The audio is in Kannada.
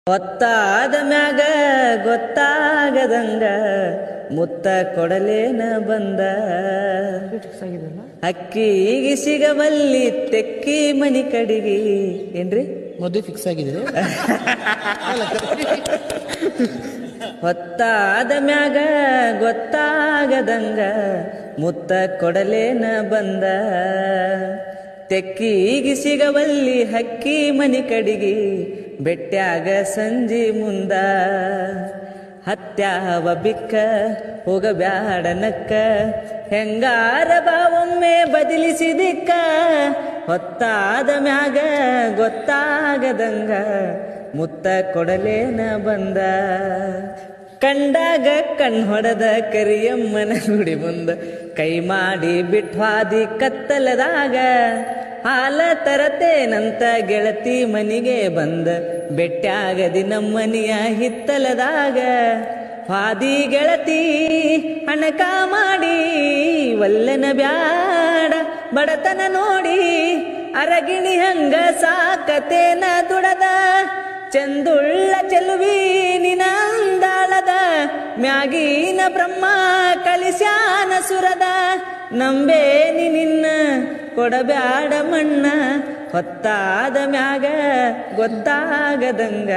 ಹೊತ್ತಾದ ಮ್ಯಾಗ ಗೊತ್ತಾಗದಂಗ ಮುತ್ತ ಕೊಡಲೇನ ಬಂದ ಅಕ್ಕಿಗೆ ಸಿಗಬಲ್ಲಿ ತೆಕ್ಕಿ ಮನಿ ಕಡಿಗಿ ಏನ್ರಿ ಮದುವೆ ಫಿಕ್ಸ್ ಆಗಿದೆ. ಹೊತ್ತಾದ ಮ್ಯಾಗ ಗೊತ್ತಾಗದಂಗ ಮುತ್ತ ಕೊಡಲೇನ ಬಂದ ತೆಕ್ಕಿಗೆ ಸಿಗವಲ್ಲಿ ಹಕ್ಕಿ ಮನಿ ಕಡಿಗಿ ಬೆಟ್ಟ್ಯಾಗ ಸಂಜಿ ಮುಂದ ಹತ್ಯಾವ ಬಿಕ್ಕ ಹೋಗಬ್ಯಾಡ ನಕ್ಕ ಹೆಂಗಾರ ಬಾವೊಮ್ಮೆ ಬದಲಿಸಿದಿಕ್ಕ ಹೊತ್ತಾದ ಮ್ಯಾಗ ಗೊತ್ತಾಗದಂಗ ಮುತ್ತ ಕೊಡಲೇನ ಬಂದ ಕಂಡಾಗ ಕಣ್ ಹೊಡೆದ ಕರಿಯಮ್ಮನ ಗುಡಿ ಮುಂದ ಕೈ ಮಾಡಿ ಬಿಟ್ವಾದಿ ಕತ್ತಲದಾಗ ಹಾಲ ತರತೇನಂತ ಗೆಳತಿ ಮನಿಗೆ ಬಂದ ಬೆಟ್ಟ್ಯಾಗದಿ ನಮ್ಮನಿಯ ಹಿತ್ತಲದಾಗ ಹಾದಿ ಗೆಳತಿ ಹಣಕ ಮಾಡಿ ವಲ್ಲನ ಬ್ಯಾಡ ಬಡತನ ನೋಡಿ ಅರಗಿಣಿ ಹಂಗ ಸಾಕತೇನ ದುಡದ ಚಂದುಳ್ಳ ಚೆಲುವಿ ನಿನಂದಾಳದ ಮ್ಯಾಗಿನ ಬ್ರಹ್ಮ ಕಲಿಸ್ಯಾನ ಸುರದ ನಂಬೇನಿ ನಿನ್ನ ಕೊಡಬ್ಯಾಡ ಮಣ್ಣ ಹೊತ್ತಾದ ಮ್ಯಾಗ ಗೊತ್ತಾಗದಂಗ